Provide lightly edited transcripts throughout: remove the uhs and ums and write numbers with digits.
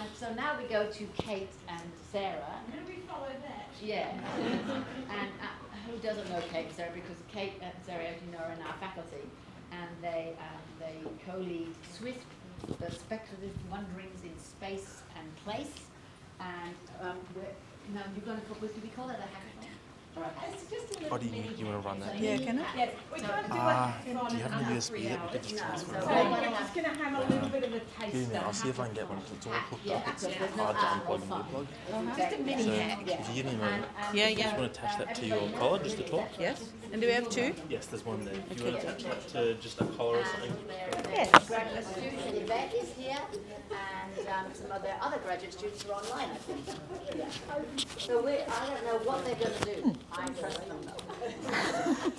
And so now we go to Kate and Sarah. How do we follow that? Yeah. And who doesn't know Kate and Sarah? Because Kate and Sarah, as you know, are in our faculty, and they co-lead Swiss speculative wanderings in space and place. And now you're going to, do we call it a hackathon? It's just a little You want to run that? Yeah, can I? Yes, we can't do it Do you have a USB that we could just transfer? So we're just going to have a little bit of a taste. I'll see if I can get one because it's all hooked Yeah, up. It's because there's no hard to app or unplug and something. replug. Just a mini hack. If you give me a moment, Yeah, you just want to attach that to your collar just to talk? Yes. And do we have two? Yes, there's one there. Do you want to attach that to just a collar or something? Yes. Graduate student Yvette is here, and some of their other graduate students are online, I think. Yeah. So I don't know what they're going to do. I trust them though.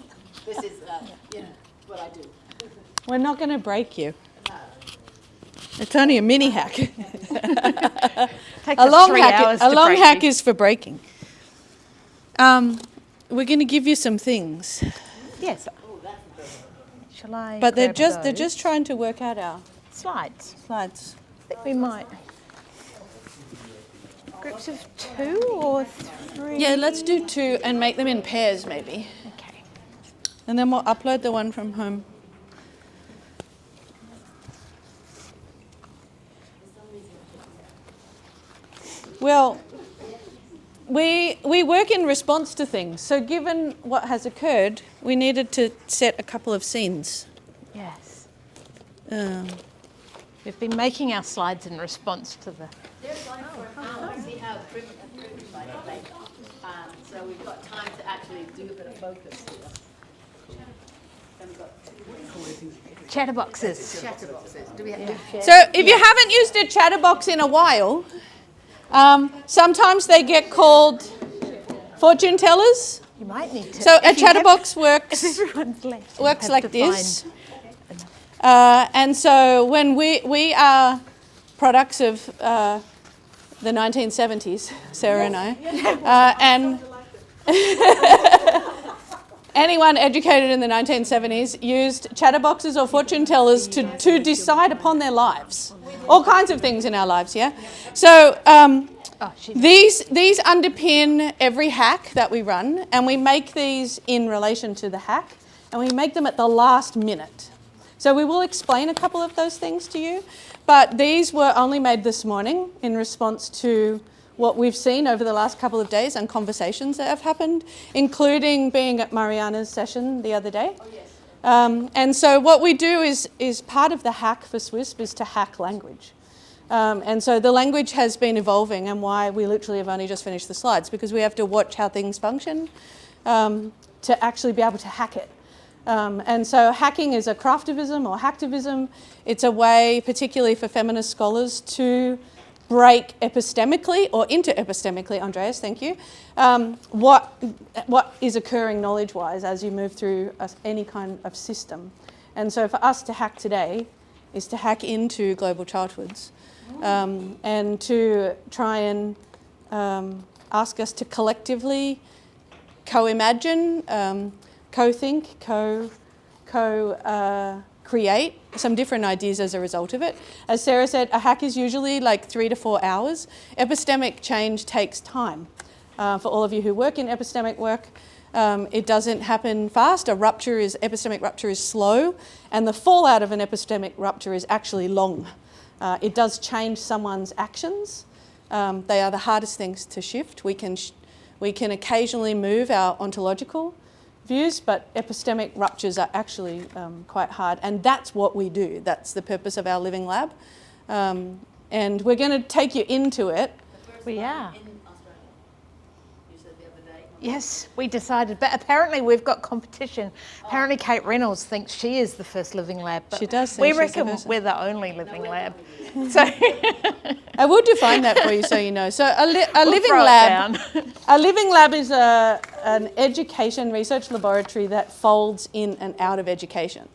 This is, what I do. We're not going to break you. It's only a mini hack. A long hack is for breaking. We're going to give you some things. Yes. Oh, that's good. Shall I? But they're grab just trying to work out our slides. slides. I think we might. Groups of 2 or 3? Yeah, let's do 2 and make them in pairs maybe. Okay. And then we'll upload the one from home. Well, we work in response to things. So given what has occurred, we needed to set a couple of scenes. Yes. Um, We've been making our slides in response to the. They're going for an hour. See how privileged like later. So we've got time to actually do a bit of focus here. Then we've got Chatterboxes. chatterboxes. Do we have to share? So if you haven't used a chatterbox in a while, sometimes they get called fortune tellers. You might need to. So a if you have- chatterbox works If everyone's left, you works have like to this. And so when we are products of the 1970s, Sarah and I, and anyone educated in the 1970s used chatterboxes or fortune tellers to decide upon their lives. All kinds of things in our lives, yeah? So these underpin every hack that we run, and we make these in relation to the hack, and we make them at the last minute. So we will explain a couple of those things to you, but these were only made this morning in response to what we've seen over the last couple of days and conversations that have happened, including being at Mariana's session the other day. Oh, yes. And so what we do is part of the hack for SWISP is to hack language. And so the language has been evolving, and why we literally have only just finished the slides, because we have to watch how things function to actually be able to hack it. And so hacking is a craftivism or hacktivism. It's a way, particularly for feminist scholars, to break epistemically or inter-epistemically, Andreas, thank you, what is occurring knowledge-wise as you move through any kind of system. And so for us to hack today is to hack into global childhoods and to try and ask us to collectively co-imagine, co-think, create some different ideas as a result of it. As Sarah said, a hack is usually like 3 to 4 hours. Epistemic change takes time. For all of you who work in epistemic work, it doesn't happen fast. Epistemic rupture is slow, and the fallout of an epistemic rupture is actually long. It does change someone's actions. They are the hardest things to shift. We can occasionally move our ontological views, but epistemic ruptures are actually quite hard, and that's what we do. That's the purpose of our living lab, and we're going to take you into it. We are. In Australia, you said the other day. Yes, we decided, but apparently we've got competition. Apparently Kate Reynolds thinks she is the first living lab, but She does think we she's the reckon first. we're the only living lab. So I will define that for you so you know. So a living throw it lab. down. A living lab is an education research laboratory that folds in and out of education.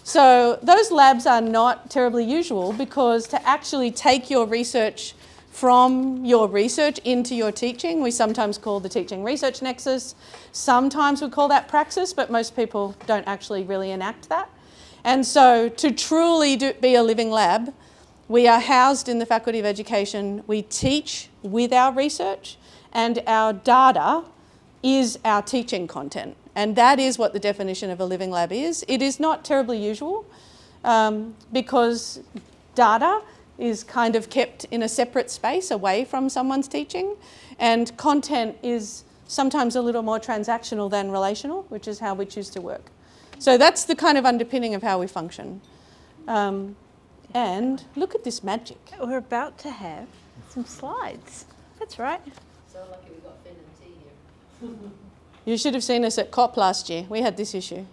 So those labs are not terribly usual, because to actually take your research from your research into your teaching, we sometimes call the teaching research nexus. Sometimes we call that praxis, but most people don't actually really enact that. And so to truly be a living lab, We are housed in the Faculty of Education. We teach with our research, and our data is our teaching content. And that is what the definition of a living lab is. It is not terribly usual because data is kind of kept in a separate space away from someone's teaching, and content is sometimes a little more transactional than relational, which is how we choose to work. So that's the kind of underpinning of how we function. And look at this magic. We're about to have some slides. That's right. So lucky we got Finn and tea here. You should have seen us at COP last year. We had this issue.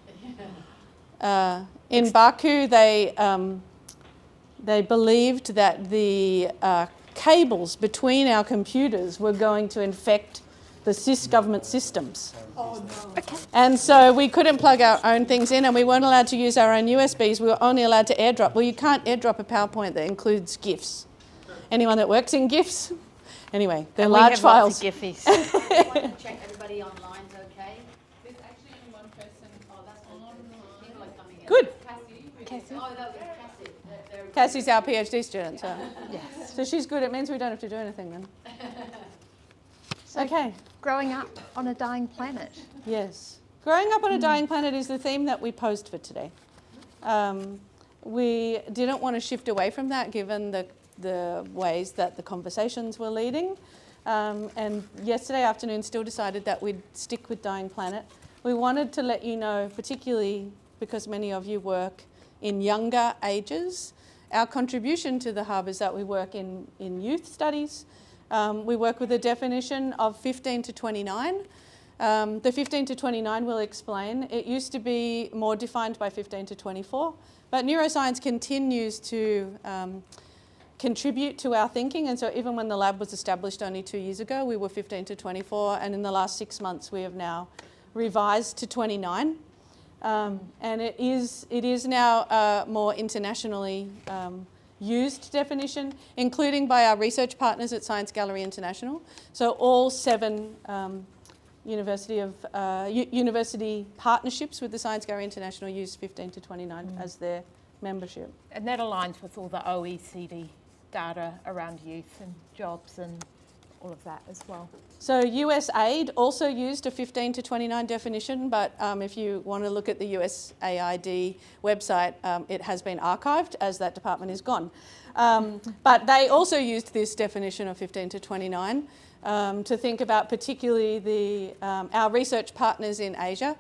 In Baku, they believed that the cables between our computers were going to infect the CIS government systems. Oh, no. Okay. And so we couldn't plug our own things in, and we weren't allowed to use our own USBs. We were only allowed to airdrop. Well, you can't airdrop a PowerPoint that includes GIFs. Anyone that works in GIFs? Anyway, they're And large files. We have lots of Giphies. I want to check everybody online's okay. There's actually only one person. Oh, that's good. People are coming in. Good. Cassie. Oh, that was Cassie. They're Cassie's our PhD student, so. Yes. So she's good. It means we don't have to do anything then. Okay. Growing up on a dying planet. Yes. Growing up on a dying planet is the theme that we posed for today. We didn't want to shift away from that given the ways that the conversations were leading. And yesterday afternoon still decided that we'd stick with dying planet. We wanted to let you know, particularly because many of you work in younger ages, our contribution to the hub is that we work in youth studies. We work with a definition of 15 to 29. The 15 to 29 we'll explain. It used to be more defined by 15 to 24, but neuroscience continues to contribute to our thinking, and so even when the lab was established only 2 years ago, we were 15 to 24, and in the last 6 months we have now revised to 29. And it is now a more internationally used definition, including by our research partners at Science Gallery International. So all 7 university partnerships with the Science Gallery International use 15 to 29 as their membership. And that aligns with all the OECD data around youth and jobs and all of that as well. So USAID also used a 15 to 29 definition, but if you want to look at the USAID website, it has been archived as that department is gone. But they also used this definition of 15 to 29 to think about particularly our research partners in Asia,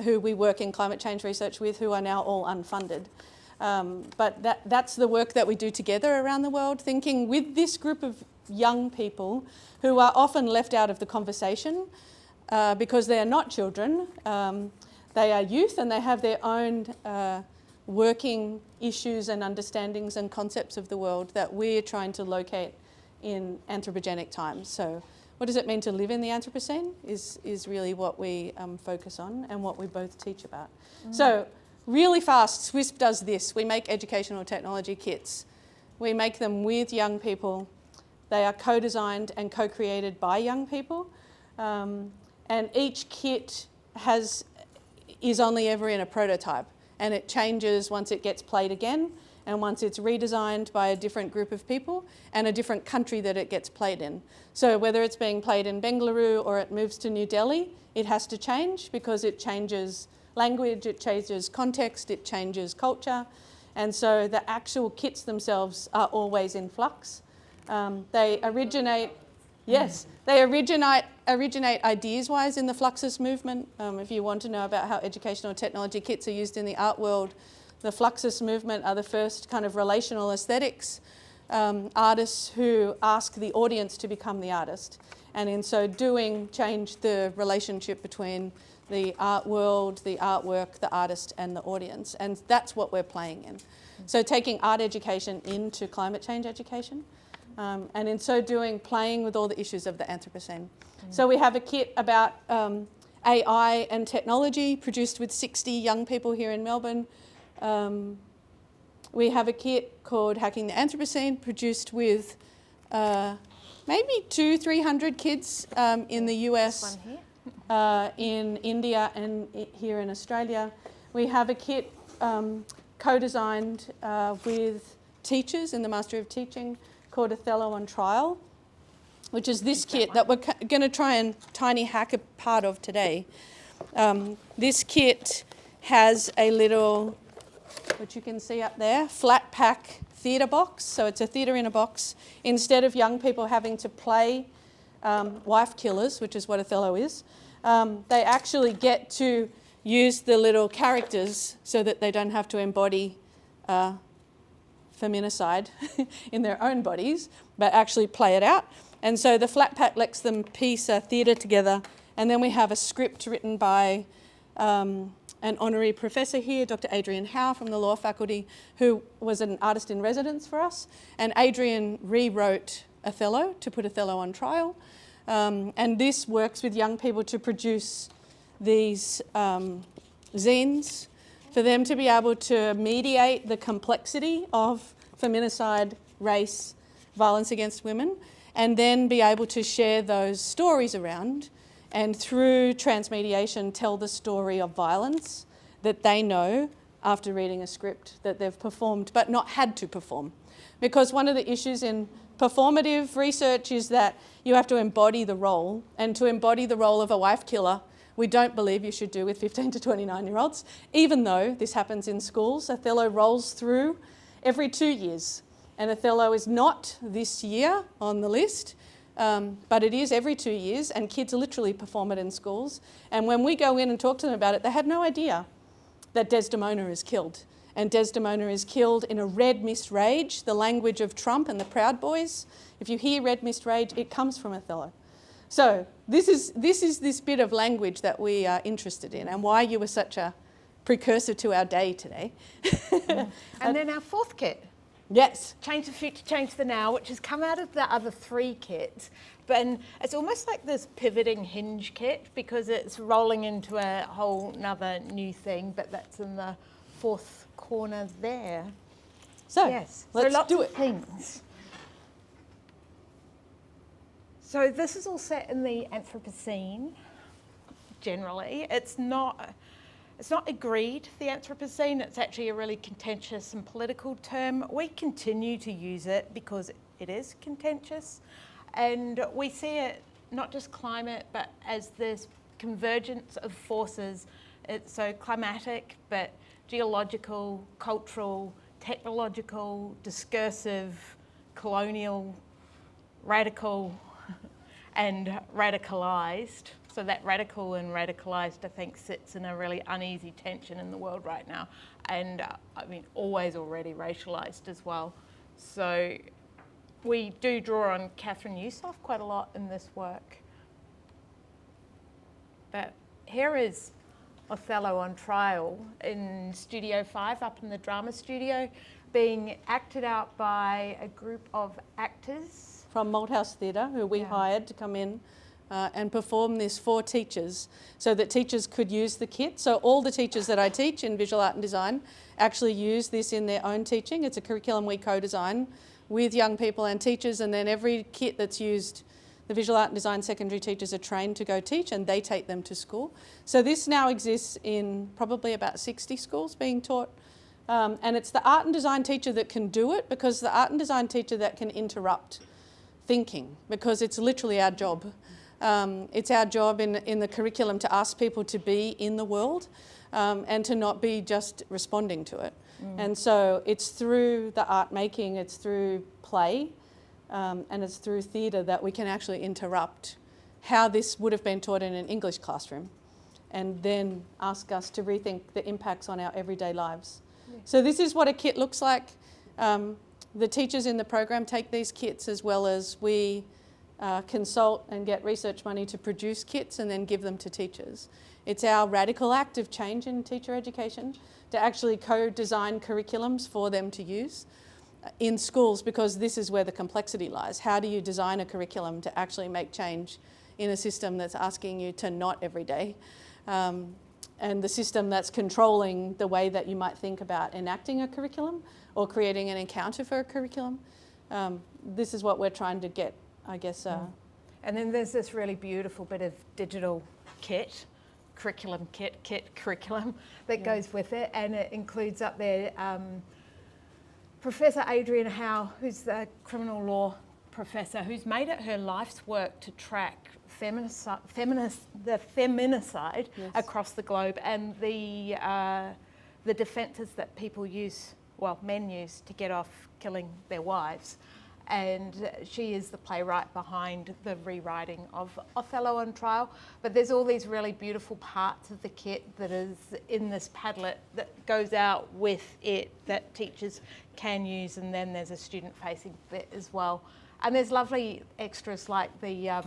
who we work in climate change research with, who are now all unfunded. But that's the work that we do together around the world, thinking with this group of young people who are often left out of the conversation because they are not children. They are youth and they have their own working issues and understandings and concepts of the world that we're trying to locate in anthropogenic times. So what does it mean to live in the Anthropocene is really what we focus on and what we both teach about. So really fast, SWISP does this. We make educational technology kits. We make them with young people. They are co-designed and co-created by young people. And each kit is only ever in a prototype, and it changes once it gets played again and once it's redesigned by a different group of people and a different country that it gets played in. So whether it's being played in Bengaluru or it moves to New Delhi, it has to change because it changes language, it changes context, it changes culture. And so the actual kits themselves are always in flux. They originate ideas-wise in the Fluxus movement. If you want to know about how educational technology kits are used in the art world, the Fluxus movement are the first kind of relational aesthetics artists who ask the audience to become the artist. And in so doing, change the relationship between the art world, the artwork, the artist and the audience. And that's what we're playing in. So taking art education into climate change education. And in so doing, playing with all the issues of the Anthropocene. So we have a kit about AI and technology produced with 60 young people here in Melbourne. We have a kit called Hacking the Anthropocene, produced with maybe 200-300 kids in the US, in India and here in Australia. We have a kit co-designed with teachers in the Mastery of Teaching called Othello on Trial, which is this kit that we're going to try and tiny hack a part of today. This kit has a little, which you can see up there, flat pack theatre box. So it's a theatre in a box. Instead of young people having to play wife killers, which is what Othello is, they actually get to use the little characters so that they don't have to embody feminicide in their own bodies, but actually play it out. And so the flat pack lets them piece a theatre together. And then we have a script written by an honorary professor here, Dr. Adrian Howe from the law faculty, who was an artist in residence for us. And Adrian rewrote Othello to put Othello on trial. And this works with young people to produce these zines for them to be able to mediate the complexity of feminicide, race, violence against women, and then be able to share those stories around and through transmediation tell the story of violence that they know after reading a script that they've performed but not had to perform. Because one of the issues in performative research is that you have to embody the role, and to embody the role of a wife killer, we don't believe you should do with 15 to 29-year-olds, even though this happens in schools. Othello rolls through every 2 years, and Othello is not this year on the list, but it is every 2 years, and kids literally perform it in schools. And when we go in and talk to them about it, they had no idea that Desdemona is killed. And Desdemona is killed in a red mist rage, the language of Trump and the Proud Boys. If you hear red mist rage, it comes from Othello. So this is this bit of language that we are interested in, and why you were such a precursor to our day today. And then our fourth kit, Yes. Change the Future, Change the Now, which has come out of the other three kits. But it's almost like this pivoting hinge kit, because it's rolling into a whole nother new thing, but that's in the fourth corner there. So Yes, let's so lots do of it. things. So this is all set in the Anthropocene, generally. It's not agreed, the Anthropocene. It's actually a really contentious and political term. We continue to use it because it is contentious. And we see it not just climate, but as this convergence of forces. It's so climatic, but geological, cultural, technological, discursive, colonial, radical, and radicalised. So that radical and radicalised, I think, sits in a really uneasy tension in the world right now. And always already racialised as well. So we do draw on Catherine Yusof quite a lot in this work. But here is Othello on trial in Studio 5 up in the drama studio, being acted out by a group of actors. From Malthouse Theatre, who we hired to come in and perform this for teachers, so that teachers could use the kit. So all the teachers that I teach in visual art and design actually use this in their own teaching. It's a curriculum we co-design with young people and teachers, and then every kit that's used, the visual art and design secondary teachers are trained to go teach, and they take them to school. So this now exists in probably about 60 schools being taught. And it's the art and design teacher that can do it, because the art and design teacher that can interrupt thinking, because it's literally our job. It's our job in the curriculum to ask people to be in the world and to not be just responding to it. And so it's through the art making, it's through play, and it's through theatre that we can actually interrupt how this would have been taught in an English classroom, and then ask us to rethink the impacts on our everyday lives. Yeah. So this is what a kit looks like. The teachers in the program take these kits, as well as we consult and get research money to produce kits and then give them to teachers. It's our radical act of change in teacher education to actually co-design curriculums for them to use in schools, because this is where the complexity lies. How do you design a curriculum to actually make change in a system that's asking you to not every day, and the system that's controlling the way that you might think about enacting a curriculum or creating an encounter for a curriculum? This is what we're trying to get, I guess. And then there's this really beautiful bit of digital kit, curriculum that goes with it, and it includes up there Professor Adrian Howe, who's the criminal law professor, who's made it her life's work to track the feminicide Yes. across the globe and the defences that people use, well, men use to get off killing their wives. And she is the playwright behind the rewriting of Othello on Trial. But there's all these really beautiful parts of the kit that is in this Padlet that goes out with it that teachers can use, and then there's a student-facing bit as well. And there's lovely extras like the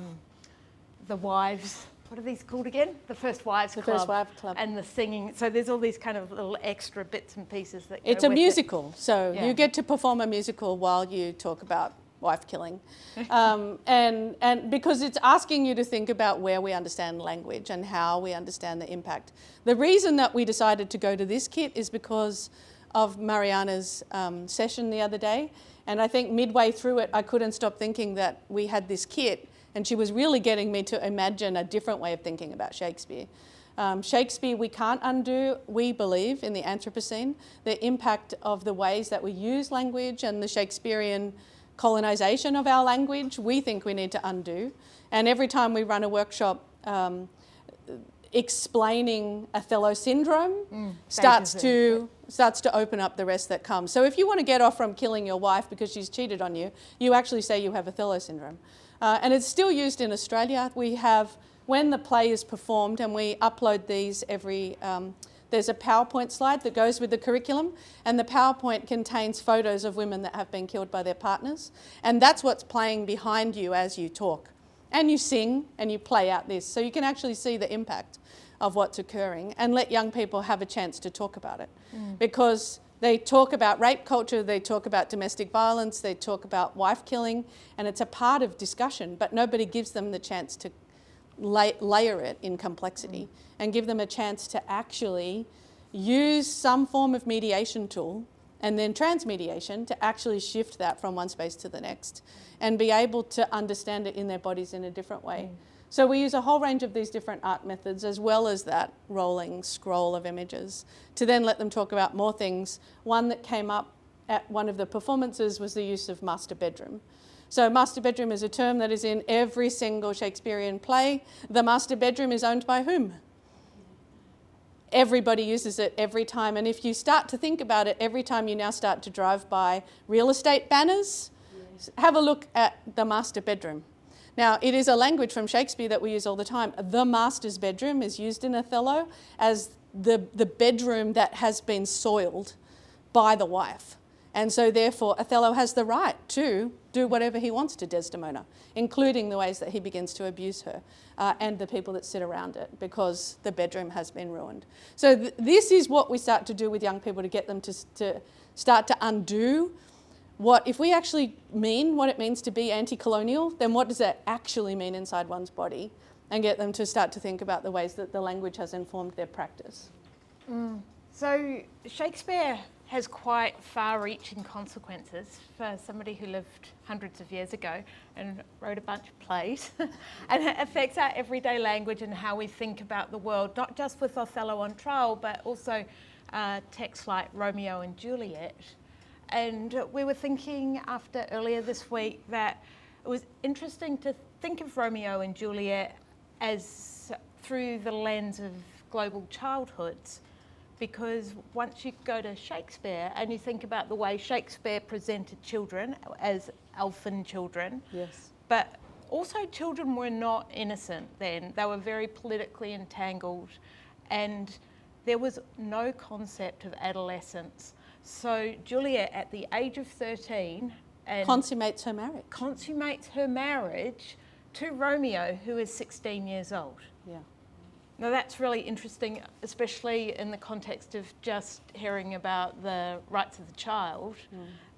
wives, what are these called again? The First Wives Club. First Wives Club. And the singing. So there's all these kind of little extra bits and pieces that go It's a with musical, so Yeah. you get to perform a musical while you talk about wife killing. And because it's asking you to think about where we understand language and how we understand the impact. The reason that we decided to go to this kit is because of Mariana's session the other day. And I think midway through it, I couldn't stop thinking that we had this kit, and she was really getting me to imagine a different way of thinking about Shakespeare. Shakespeare, we can't undo, we believe, in the Anthropocene, the impact of the ways that we use language and the Shakespearean colonisation of our language, we think we need to undo. And every time we run a workshop explaining Othello syndrome starts to open up the rest that comes. So if you want to get off from killing your wife because she's cheated on you, you actually say you have Othello syndrome. And it's still used in Australia. We have, when the play is performed, and we upload these every, there's a PowerPoint slide that goes with the curriculum, and the PowerPoint contains photos of women that have been killed by their partners. And that's what's playing behind you as you talk. And you sing and you play out this. So you can actually see the impact of what's occurring and let young people have a chance to talk about it. Because they talk about rape culture, they talk about domestic violence, they talk about wife killing, and it's a part of discussion, but nobody gives them the chance to layer it in complexity and give them a chance to actually use some form of mediation tool and then transmediation to actually shift that from one space to the next and be able to understand it in their bodies in a different way. So we use a whole range of these different art methods as well as that rolling scroll of images to then let them talk about more things. One that came up at one of the performances was the use of master bedroom. So master bedroom is a term that is in every single Shakespearean play. The master bedroom is owned by whom? Everybody uses it every time. And if you start to think about it, every time you now start to drive by real estate banners, have a look at the master bedroom. Now, it is a language from Shakespeare that we use all the time. The master's bedroom is used in Othello as the bedroom that has been soiled by the wife. And so therefore, Othello has the right to do whatever he wants to Desdemona, including the ways that he begins to abuse her and the people that sit around it because the bedroom has been ruined. So this is what we start to do with young people to get them to start to undo if we actually mean what it means to be anti-colonial, then what does that actually mean inside one's body? And get them to start to think about the ways that the language has informed their practice. So Shakespeare has quite far-reaching consequences for somebody who lived hundreds of years ago and wrote a bunch of plays. And it affects our everyday language and how we think about the world, not just with Othello on Trial, but also texts like Romeo and Juliet. And we were thinking earlier this week that it was interesting to think of Romeo and Juliet as through the lens of global childhoods, because once you go to Shakespeare and you think about the way Shakespeare presented children as elfin children, Yes. but also children were not innocent then. They were very politically entangled, and there was no concept of adolescence. So Juliet, at the age of 13, Consummates her marriage to Romeo, who is 16 years old. Yeah. Now that's really interesting, especially in the context of just hearing about the rights of the child,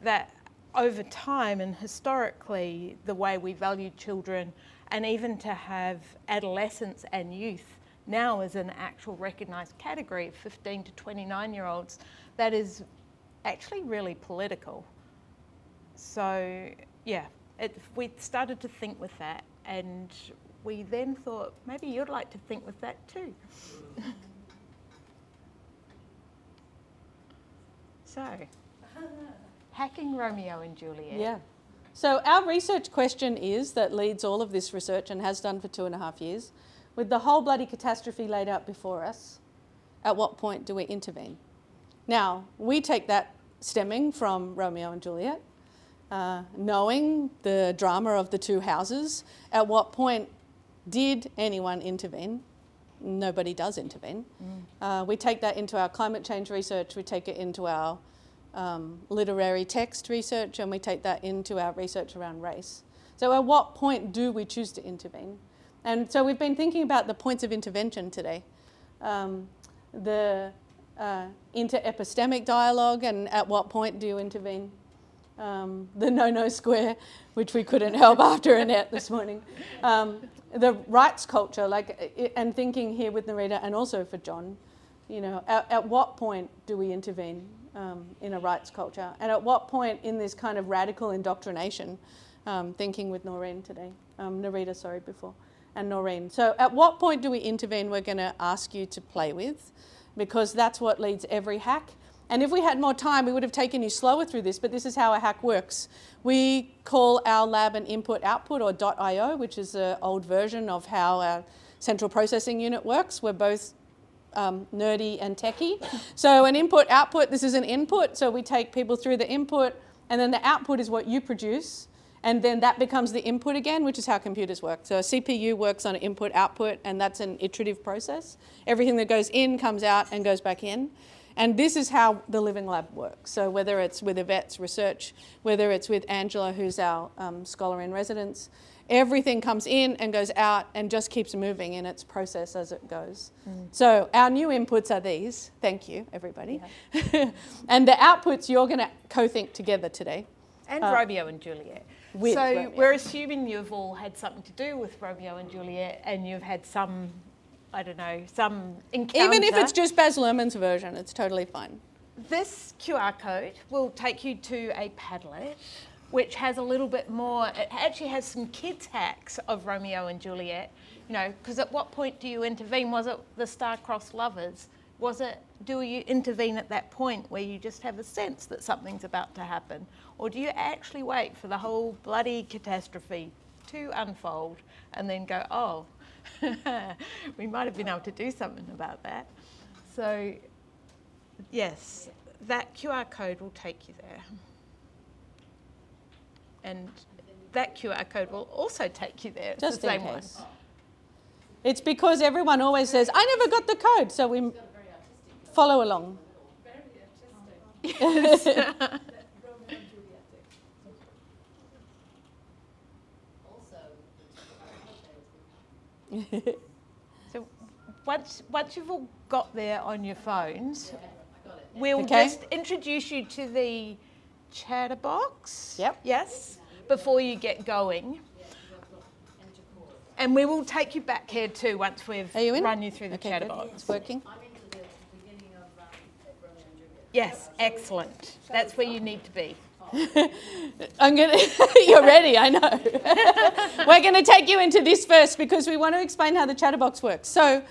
that over time and historically, the way we value children, and even to have adolescence and youth now as an actual recognised category of 15 to 29-year-olds, that is actually really political. So yeah, we started to think with that, and we then thought maybe you'd like to think with that too. So hacking Romeo and Juliet. Yeah. So our research question is, that leads all of this research and has done for 2.5 years, with the whole bloody catastrophe laid out before us, at what point do we intervene? Now, we take that stemming from Romeo and Juliet, knowing the drama of the two houses. At what point did anyone intervene? Nobody does intervene. We take that into our climate change research, we take it into our literary text research, and we take that into our research around race. So at what point do we choose to intervene? And so we've been thinking about the points of intervention today. The inter-epistemic dialogue, and at what point do you intervene? The no-no square, which we couldn't help after Annette this morning. The rights culture, and thinking here with Narita and also for John, at what point do we intervene in a rights culture? And at what point in this kind of radical indoctrination, thinking with Noreen today, Narita, sorry, before, and Noreen. So at what point do we intervene? We're going to ask you to play with, because that's what leads every hack. And if we had more time, we would have taken you slower through this, but this is how a hack works. We call our lab an input-output, or .io, which is an old version of how our central processing unit works. We're both nerdy and techie. So an input-output, this is an input, so we take people through the input, and then the output is what you produce, and then that becomes the input again, which is how computers work. So a CPU works on an input-output, and that's an iterative process. Everything that goes in comes out and goes back in. And this is how the Living Lab works. So whether it's with Yvette's research, whether it's with Angela, who's our scholar in residence, everything comes in and goes out and just keeps moving in its process as it goes. So our new inputs are these. Thank you, everybody. Yeah. And the outputs you're going to co-think together today. And Romeo and Juliet. With so Romeo. We're assuming you've all had something to do with Romeo and Juliet, and you've had some, I don't know, some encounter. Even if it's just Baz Luhrmann's version, it's totally fine. This QR code will take you to a Padlet, which has a little bit more, it actually has some kids' hacks of Romeo and Juliet, because at what point do you intervene? Was it the star-crossed lovers? Do you intervene at that point where you just have a sense that something's about to happen? Or do you actually wait for the whole bloody catastrophe to unfold and then go, oh, we might have been able to do something about that? So, yes, that QR code will take you there. And that QR code will also take you there. It's Just the same in case. one. It's because everyone always says, I never got the code, so we follow along. So once you've all got there on your phones, we'll Okay. just introduce you to the chatterbox. Yep. Yes, before you get going. And we will take you back here too once we've Are you in? run you through the Okay, chatterbox. good. It's working. I'm into the beginning of Romeo and Juliet. Yes, excellent. That's where you need to be. You're ready, I know. We're going to take you into this first because we want to explain how the chatterbox works. So,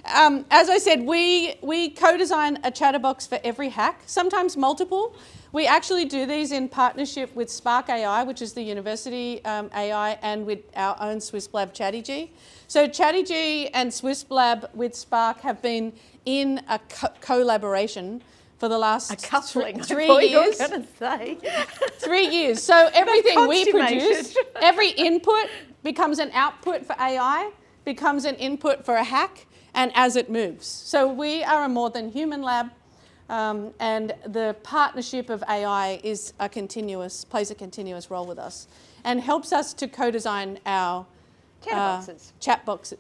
as I said, we co-design a chatterbox for every hack, sometimes multiple. We actually do these in partnership with Spark AI, which is the university AI, and with our own SwissLab ChattyG. So ChattyG and SwissLab with Spark have been in a collaboration for the last A coupling, 3 I thought years. you were going to say. 3 years. So everything we consummated. produce, every input becomes an output for AI, becomes an input for a hack, and as it moves. So we are a more than human lab, and the partnership of AI is plays a continuous role with us, and helps us to co-design our Chatterboxes. chatbox.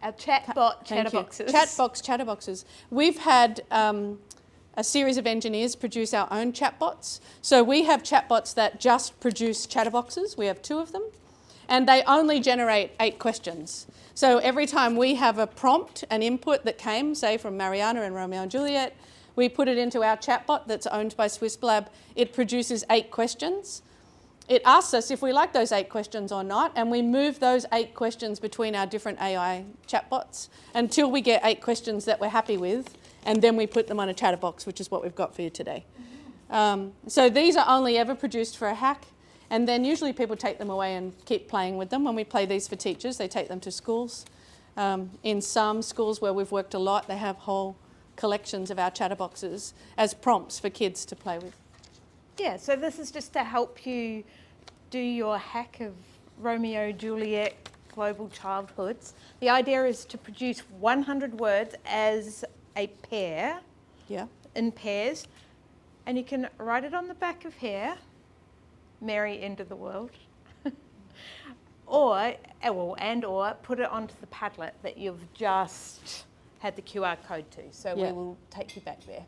Our chatbot Thank you. chatterboxes. Chatterboxes. We've had a series of engineers produce our own chatbots. So we have chatbots that just produce chatterboxes. We have 2 of them. And they only generate 8 questions. So every time we have a prompt, an input that came, say from Mariana and Romeo and Juliet, we put it into our chatbot that's owned by SwissLab. It produces 8 questions. It asks us if we like those 8 questions or not, and we move those 8 questions between our different AI chatbots until we get 8 questions that we're happy with, and then we put them on a chatterbox, which is what we've got for you today. So these are only ever produced for a hack, and then usually people take them away and keep playing with them. When we play these for teachers, they take them to schools. In some schools where we've worked a lot, they have whole collections of our chatterboxes as prompts for kids to play with. Yeah, so this is just to help you do your hack of Romeo, Juliet, global childhoods. The idea is to produce 100 words as a pair, in pairs, and you can write it on the back of here, merry end of the world, or put it onto the Padlet that you've just had the QR code to. So we will take you back there.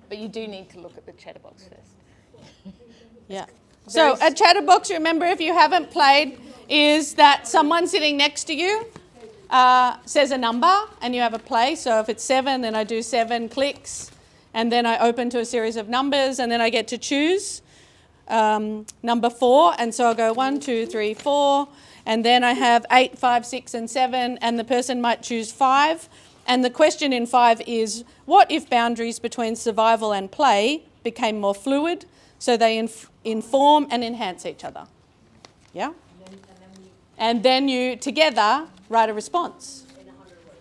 But you do need to look at the chatterbox first. Yeah. So a chatterbox, remember, if you haven't played, is that someone sitting next to you says a number and you have a play. So if it's 7, then I do 7 clicks, and then I open to a series of numbers, and then I get to choose number 4. And so I'll go 1, 2, 3, 4, and then I have 8, 5, 6, and 7, and the person might choose 5. And the question in 5 is, what if boundaries between survival and play became more fluid so they inform and enhance each other? Yeah? And then you together write a response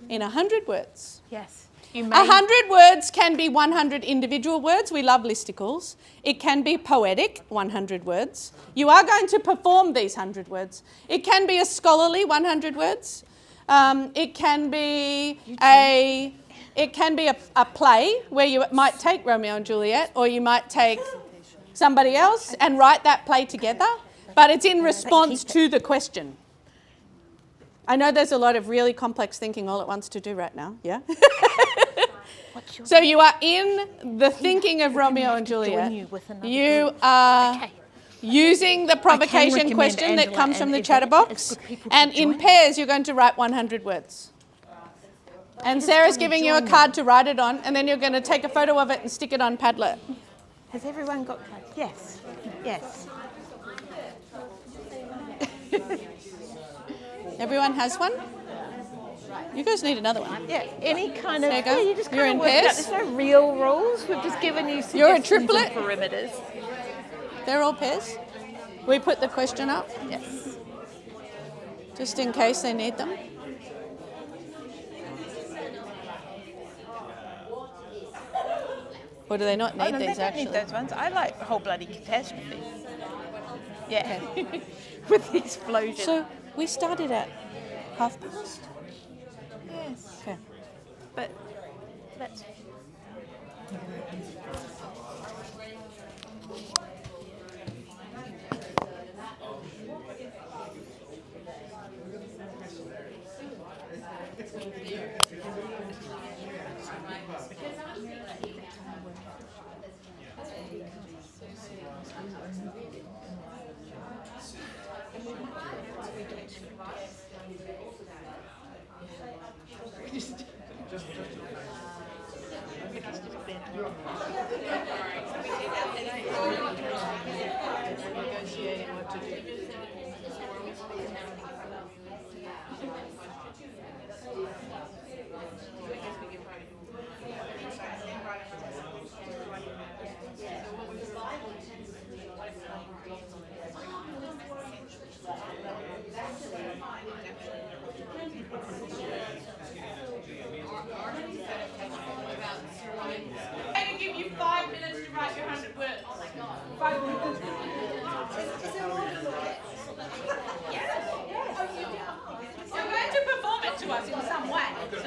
in 100 words. Yes. 100 words can be 100 individual words. We love listicles. It can be poetic, 100 words. You are going to perform these 100 words. It can be a scholarly 100 words. It can be a play where you might take Romeo and Juliet, or you might take somebody else and write that play together, but it's in response to the question. I know there's a lot of really complex thinking all at once to do right now, yeah? So you are in the thinking of Romeo and Juliet. You are using the provocation question that comes from the chatterbox, and in pairs you're going to write 100 words. And Sarah's giving you a card to write it on, and then you're going to take a photo of it and stick it on Padlet. Has everyone got cards? Yes. Yes. Everyone has one? You guys need another one. Yeah, any kind of... There you go. Yeah, you just You're kind in of work it out. pairs? There's no real rules. We've just given you suggestions You're a triplet? and perimeters. They're all pairs. We put the question up, Yes. just in case they need them. Or do they not need No, these they don't need actually? those ones. I like whole bloody catastrophe. Yeah. With the explosion. So we started at 1:30? Yes. Okay. But that's... I'm going to give you 5 minutes to write your 100 words. Oh my God. 5 minutes. You're going to perform it to us in some way. So.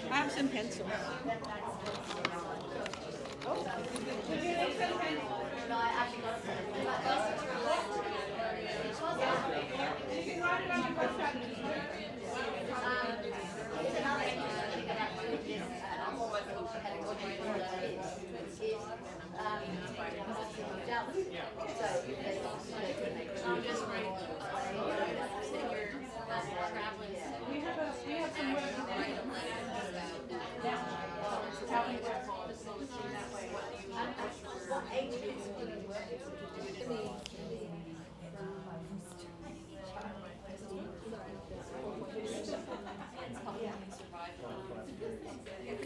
I have some pencils.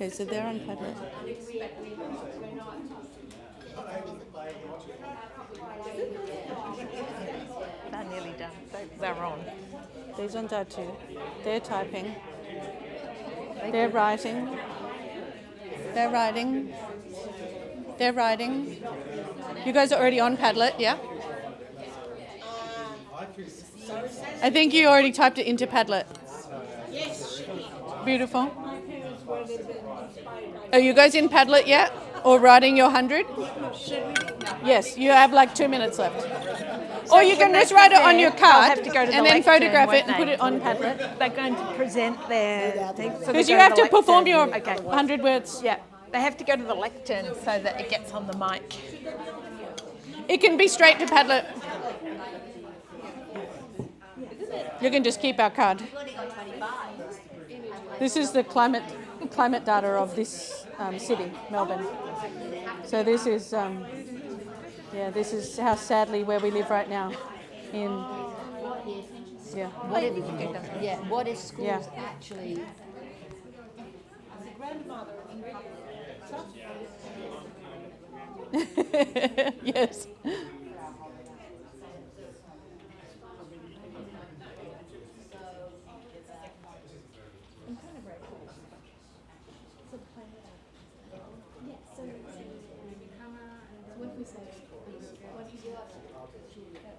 Okay, so they're on Padlet. They're nearly done. They're on. These ones are too. They're typing. They're writing. They're writing. They're writing. You guys are already on Padlet, yeah? I think you already typed it into Padlet. Beautiful. Are you guys in Padlet yet? Or writing your 100? Yes, you have like 2 minutes left. Or you can just write it on your card and then photograph it and put it on Padlet. They're going to present their thing. Because you have to perform your 100 words. Yeah, they have to go to the lectern so that it gets on the mic. It can be straight to Padlet. You can just keep our card. This is the climate data of this city, Melbourne. So this is, this is how sadly where we live right now. What if schools actually... Yes.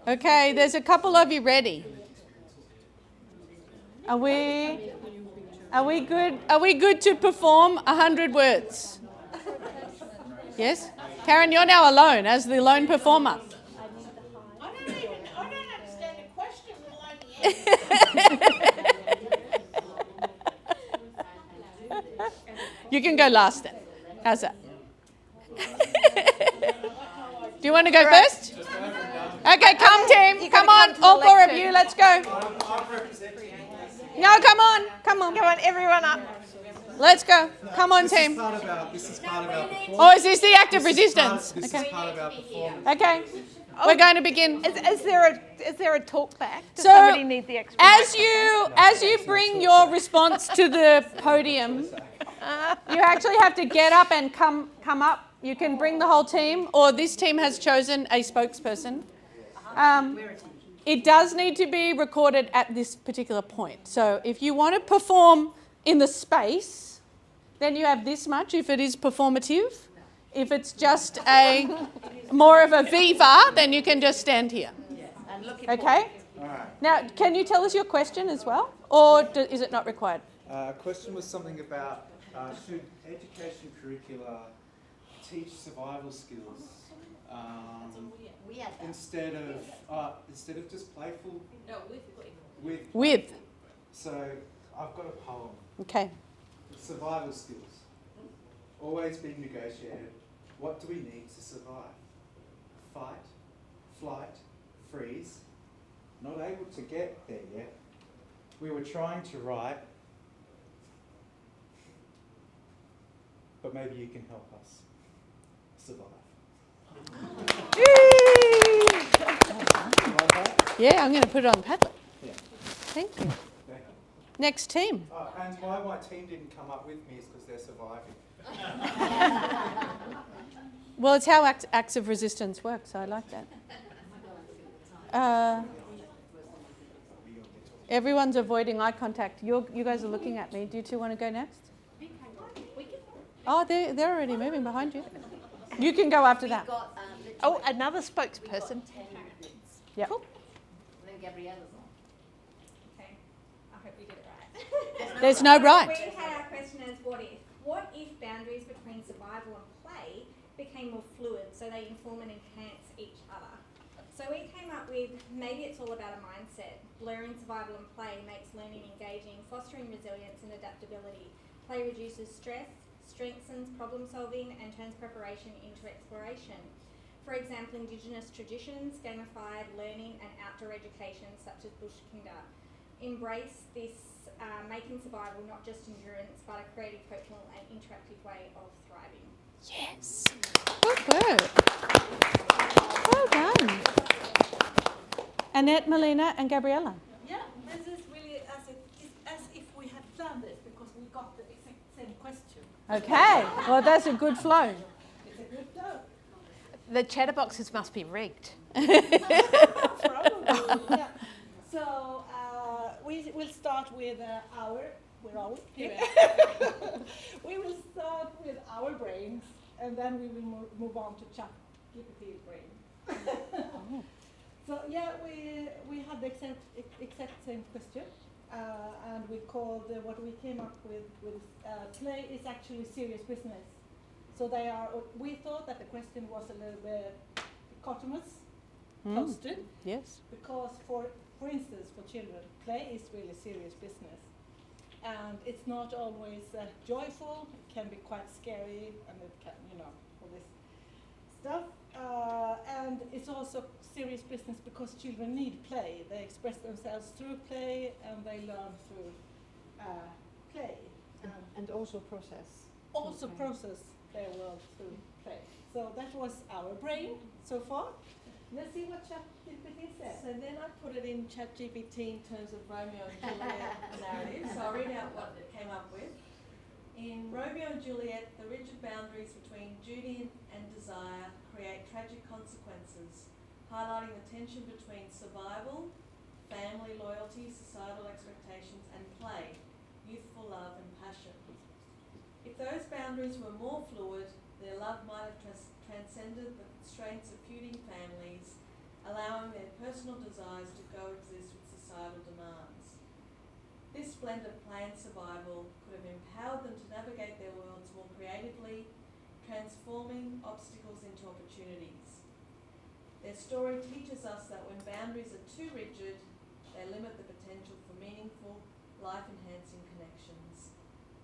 Okay, there's a couple of you ready. Are we good? Are we good to perform 100 words? Yes? Karen, you're now alone as the lone performer. I don't understand the question, let alone the answer. You can go last then. How's that? Do you want to go first? Okay, come team. Come on, all four of you. Let's go. No, come on. Come on, everyone up. Let's go. Come on, team. This is part of our performance. Oh, is this the act of resistance? This is part of our performance. Okay. We're going to begin. Is there a talk back? Does So, somebody need the extra as you bring your response to the podium, you actually have to get up and come up. You can bring the whole team, or this team has chosen a spokesperson. It does need to be recorded at this particular point. So if you want to perform in the space, then you have this much if it is performative. If it's just a more of a viva, then you can just stand here. Okay? Now, can you tell us your question as well? Or is it not required? Question was something about should education curricula teach survival skills instead of just playful? No, with. With. So I've got a poem. Okay. Survival skills. Always being negotiated. What do we need to survive? Fight, flight, freeze. Not able to get there yet. We were trying to write, but maybe you can help us survive. Yeah, I'm going to put it on Padlet. Yeah. Thank you. Next team. And why my team didn't come up with me is because they're surviving. Well, it's how acts of resistance work, so I like that. Everyone's avoiding eye contact. You guys are looking at me. Do you two want to go next? Oh, they're already moving behind you. You can go after that. Oh, another spokesperson. Yep. Cool. Then Gabriella's on. Okay, I hope we get it right. There's no right. We had our question as what if? What if boundaries between survival and play became more fluid so they inform and enhance each other? So we came up with maybe it's all about a mindset. Blurring survival and play makes learning engaging, fostering resilience and adaptability. Play reduces stress, strengthens problem solving and turns preparation into exploration. For example, Indigenous traditions, gamified learning and outdoor education such as Bush Kinder. Embrace this making survival not just endurance but a creative, coachable and interactive way of thriving. Yes. Good work. Well done. Annette, Melina and Gabriella. Yeah, this is really as if we had done this because we got the exact same question. Okay, well, that's a good flow. It's a good flow. The chatterboxes must be rigged. Probably, yeah. So we will start with we're all here. We will start with our brains, and then we will move on to ChatGPT brain. So yeah, we had the exact same question, and we called what we came up with play is actually serious business. So we thought that the question was a little bit dichotomous, posted, Yes. because for instance, for children, play is really serious business. And it's not always joyful, it can be quite scary, and it can, all this stuff. And it's also serious business because children need play. They express themselves through play, and they learn through play. And also process. Also process their world through play. So that was our brain so far. Let's see what ChatGPT says. So then I put it in ChatGPT in terms of Romeo and Juliet narrative. So I'll read out what it came up with. In Romeo and Juliet, the rigid boundaries between duty and desire create tragic consequences, highlighting the tension between survival, family loyalty, societal expectations, and play, youthful love and passion. If those boundaries were more fluid, their love might have transcended the constraints of feuding families, allowing their personal desires to coexist with societal demands. This blend of play and survival could have empowered them to navigate their worlds more creatively, transforming obstacles into opportunities. Their story teaches us that when boundaries are too rigid, they limit the potential for meaningful, life-enhancing connections.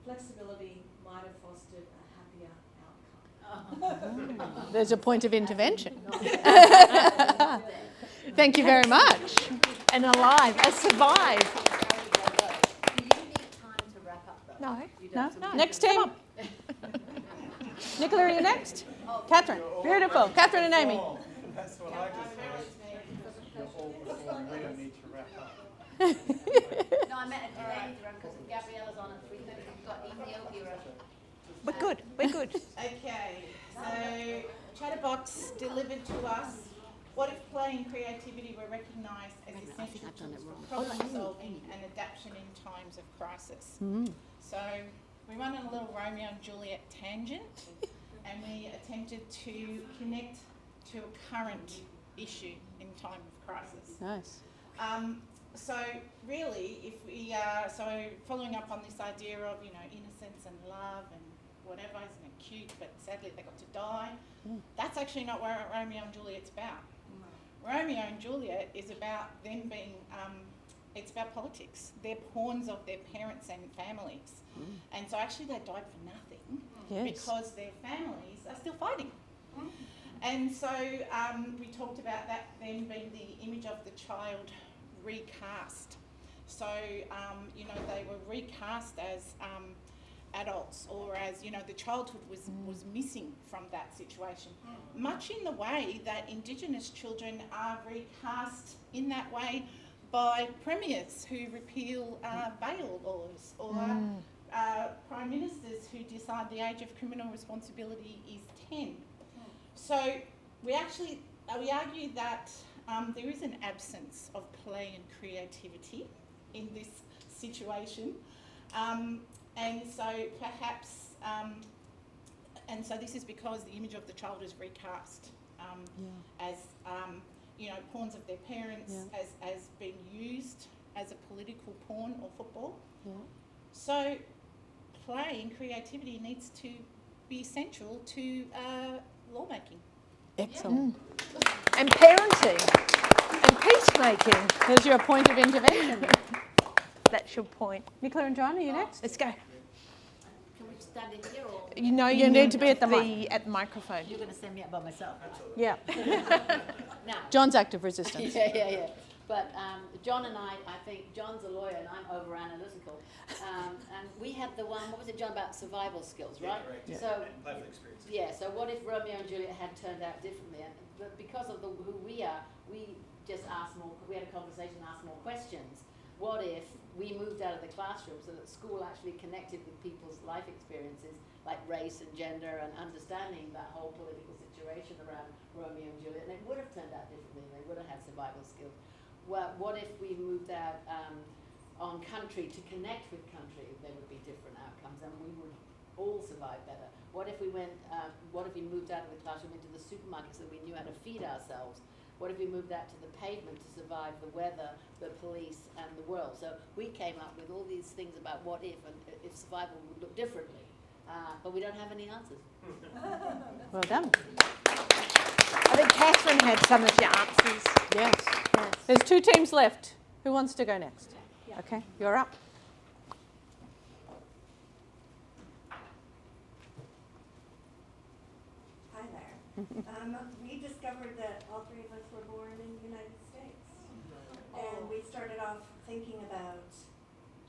Flexibility might have fostered a happier outcome. There's a point of intervention. Thank you very much. And alive, and survive. Do you need time to wrap up though? No. You No? don't? Next team. Nicola, are you next? Catherine. Beautiful. Catherine and Amy. That's what I just heard. You're all performing. We don't need to wrap up. No, I meant do they need to run because Gabriella's on at 3:30. We've got Ethiopia. We're good. We're good. Okay, so Chatterbox delivered to us what if play and creativity were recognised as essential tools for problem solving and adaptation in times of crisis. So we went on a little Romeo and Juliet tangent, and we attempted to connect to a current issue in time of crisis. Nice. So really, if we following up on this idea of innocence and love and whatever isn't cute, but sadly they got to die. That's actually not what Romeo and Juliet's about. Romeo and Juliet is about them being. It's about politics. They're pawns of their parents and families, and so actually they died for nothing because their families are still fighting. And so we talked about that then being the image of the child recast. So, they were recast as adults, or as, the childhood was missing from that situation. Much in the way that Indigenous children are recast in that way by premiers who repeal bail laws, or prime ministers who decide the age of criminal responsibility is 10. So we argue that there is an absence of play and creativity in this situation, and so perhaps, and so this is because the image of the child is recast as pawns of their parents, as being used as a political pawn or football. So play and creativity needs to be essential to lawmaking. Excellent. And parenting. And peacemaking. There's your point of intervention. That's your point. Nicola and John, are you next? Let's go. Can we stand in here or You need to be at the mic. at the microphone. you're going to send me up by myself? Yeah. Now, John's active resistance. yeah. But John and I think John's a lawyer and I'm over analytical. And we had the one, what was it, John, about survival skills, right? Correct. So, Life experience. yeah, so what if Romeo and Juliet had turned out differently? But because of who we are, we just asked more, we had a conversation, asked more questions. What if we moved out of the classroom so that school actually connected with people's life experiences, like race and gender and understanding that whole political situation around Romeo and Juliet, and it would have turned out differently. They would have had survival skills. Well, what if we moved out on country to connect with country? There would be different outcomes, and we would all survive better. What if we moved out of the classroom into the supermarket so that we knew how to feed ourselves? What if we moved out to the pavement to survive the weather, the police, and the world? So we came up with all these things about what if, and if survival would look differently. But we don't have any answers. Well done. I think Catherine had some of the answers. Yes. There's 2 teams left. Who wants to go next? Yeah. Okay, you're up. Hi there. We discovered that all 3 of us were born in the United States. And we started off thinking about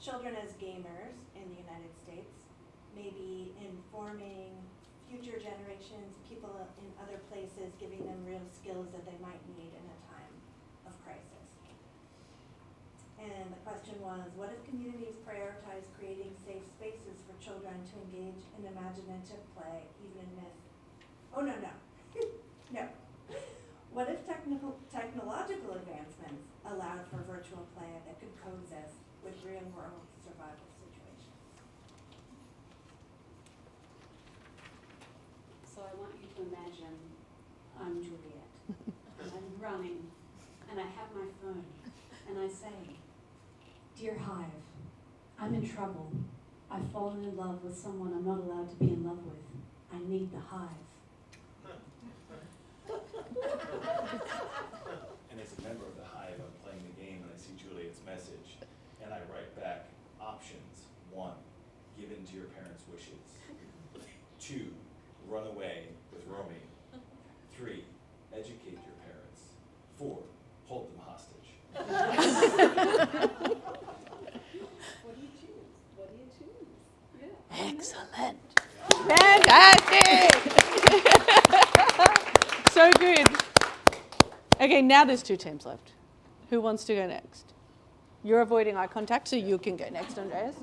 children as gamers in the United States, maybe informing future generations, people in other places, giving them real skills that they might need in a time of crisis. And the question was, what if communities prioritize creating safe spaces for children to engage in imaginative play, even in myth? Oh, no. No. What if technological advancements allowed for virtual play that could coexist with real-world survival situations? So I want you to imagine I'm Juliet, and I'm running, and I have my phone, and I say, "Dear Hive, I'm in trouble. I've fallen in love with someone I'm not allowed to be in love with. I need the hive." And as a member of the Hive, I'm playing the game and I see Juliet's message, and I write back options. 1, give in to your parents' wishes. 2, run away with Romy. 3, educate your parents. 4, hold them hostage. What do you choose? What do you choose? Yeah. Excellent. Fantastic. So good. Okay, now there's 2 teams left. Who wants to go next? You're avoiding eye contact, so you can go next, Andreas.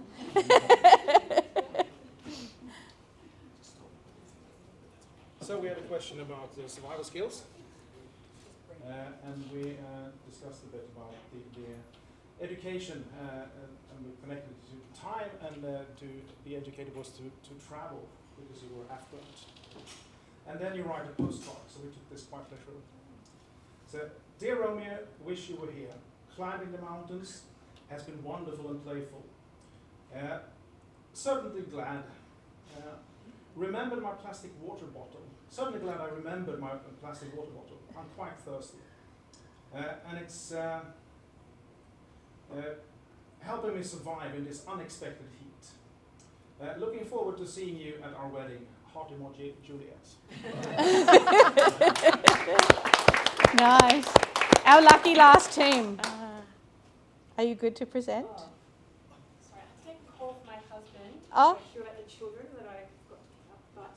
So we had a question about survival skills, and we discussed a bit about the education, and we connected it to time, and to be educated was to travel, because you were affluent. And then you write a postcard, so we took this quite literally. So, dear Romeo, wish you were here. Climbing the mountains has been wonderful and playful. Certainly glad. Remembered my plastic water bottle. Certainly glad I remembered my plastic water bottle. I'm quite thirsty. And it's helping me survive in this unexpected heat. Looking forward to seeing you at our wedding. Heart emoji, Juliet. Nice. Our lucky last team. Are you good to present? Sorry, I have to take a call from my husband. Oh. I'm sure about the children that I got to pick up, but...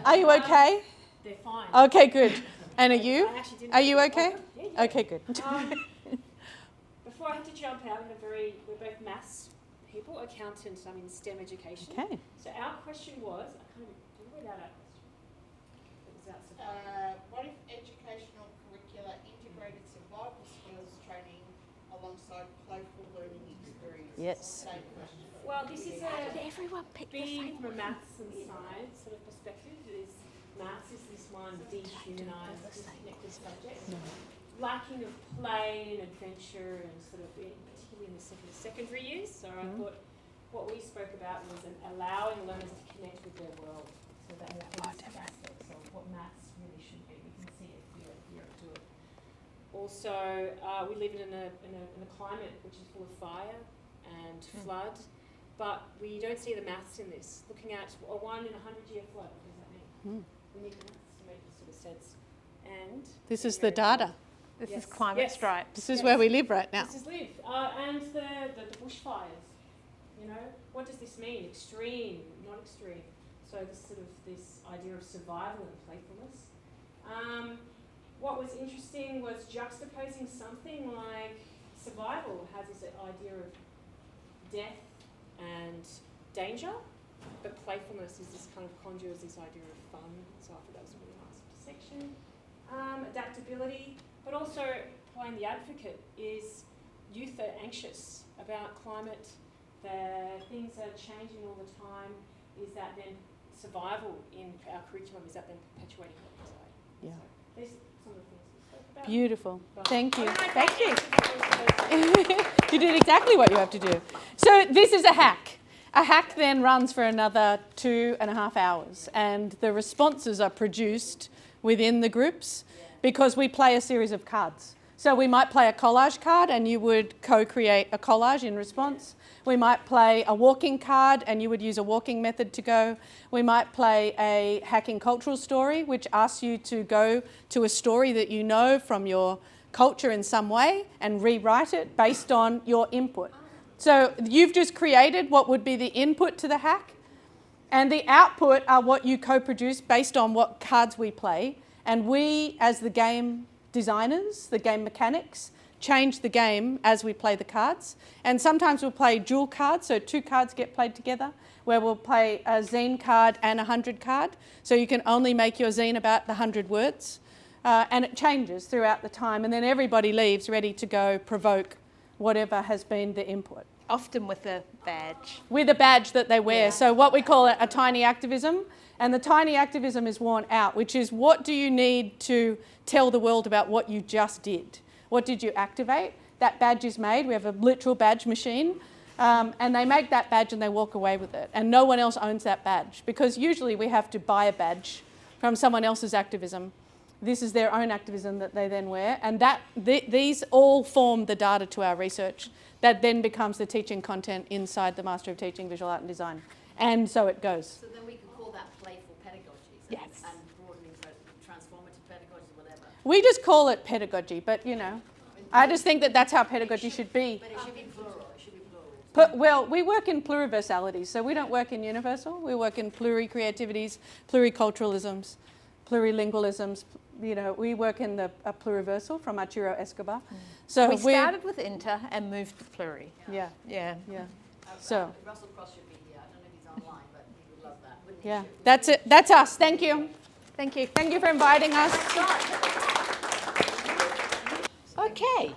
Are you okay? They're fine. Okay, good. And are you? I actually didn't Are you pick okay? up. Yeah. Okay, good. Before I had to jump out, we're both maths people, accountants, I'm in STEM education. Okay. So our question was, I kind of didn't read out our question. It was outside. What if educational curricula integrated survival skills training alongside playful learning experiences? Yes. Same question. Well, this is Everyone pick the being same from a maths and science sort of perspective. Maths is this one dehumanised, disconnected subject. Lacking of play and adventure and sort of particularly in the secondary years. So I thought what we spoke about was allowing learners to connect with their world. So that aspects of what maths really should be. We can see it here do it. Also, we live in a climate which is full of fire and flood, but we don't see the maths in this. Looking at a 1 in 100-year flood, what does that mean? We need the maths to make this sort of sense. And This is the data. This is climate stripes. This is where we live right now. This is live. And the bushfires. You know, what does this mean? Extreme, not extreme. So this idea of survival and playfulness. What was interesting was juxtaposing something like survival has this idea of death and danger, but playfulness is this kind of conjures this idea of fun. So I thought that was a really nice section. Adaptability, but also playing the advocate is youth are anxious about climate, things are changing all the time. Is that then survival in our curriculum, is that then perpetuating that anxiety? Yeah. So these are some of the things we spoke about. Beautiful. Thank you. Thank you. You did exactly what you have to do. So this is a hack. A hack then runs for another 2.5 hours, and the responses are produced within the groups because we play a series of cards. So we might play a collage card and you would co-create a collage in response. We might play a walking card and you would use a walking method to go. We might play a hacking cultural story, which asks you to go to a story that you know from your culture in some way and rewrite it based on your input. So you've just created what would be the input to the hack, and the output are what you co-produce based on what cards we play. And we, as the game designers, the game mechanics, change the game as we play the cards. And sometimes we'll play dual cards, so 2 cards get played together, where we'll play a zine card and a 100 card. So you can only make your zine about the 100 words. And it changes throughout the time, and then everybody leaves ready to go provoke whatever has been the input. Often with a badge. With a badge that they wear. Yeah. So what we call a tiny activism, and the tiny activism is worn out, which is what do you need to tell the world about what you just did? What did you activate? That badge is made. We have a literal badge machine, and they make that badge and they walk away with it. And no one else owns that badge, because usually we have to buy a badge from someone else's activism. This is their own activism that they then wear, and these all form the data to our research that then becomes the teaching content inside the Master of Teaching, Visual Art and Design. And so it goes. So then we could call that playful pedagogies. Yes. And broadening transformative pedagogies, whatever. We just call it pedagogy, but you know, I just think that that's how pedagogy should be. But it should be plural. It should be plural. Well, we work in pluriversalities, so we don't work in universal. We work in pluri-creativities, pluriculturalisms, plurilingualisms. You know, we work in the pluriversal from Arturo Escobar. So we started with inter and moved to pluri. Yeah. So Russell Cross should be here. I don't know if he's online, but he would love that. Wouldn't yeah, he? that's it. That's us. Thank you. Thank you. Thank you for inviting us. Okay.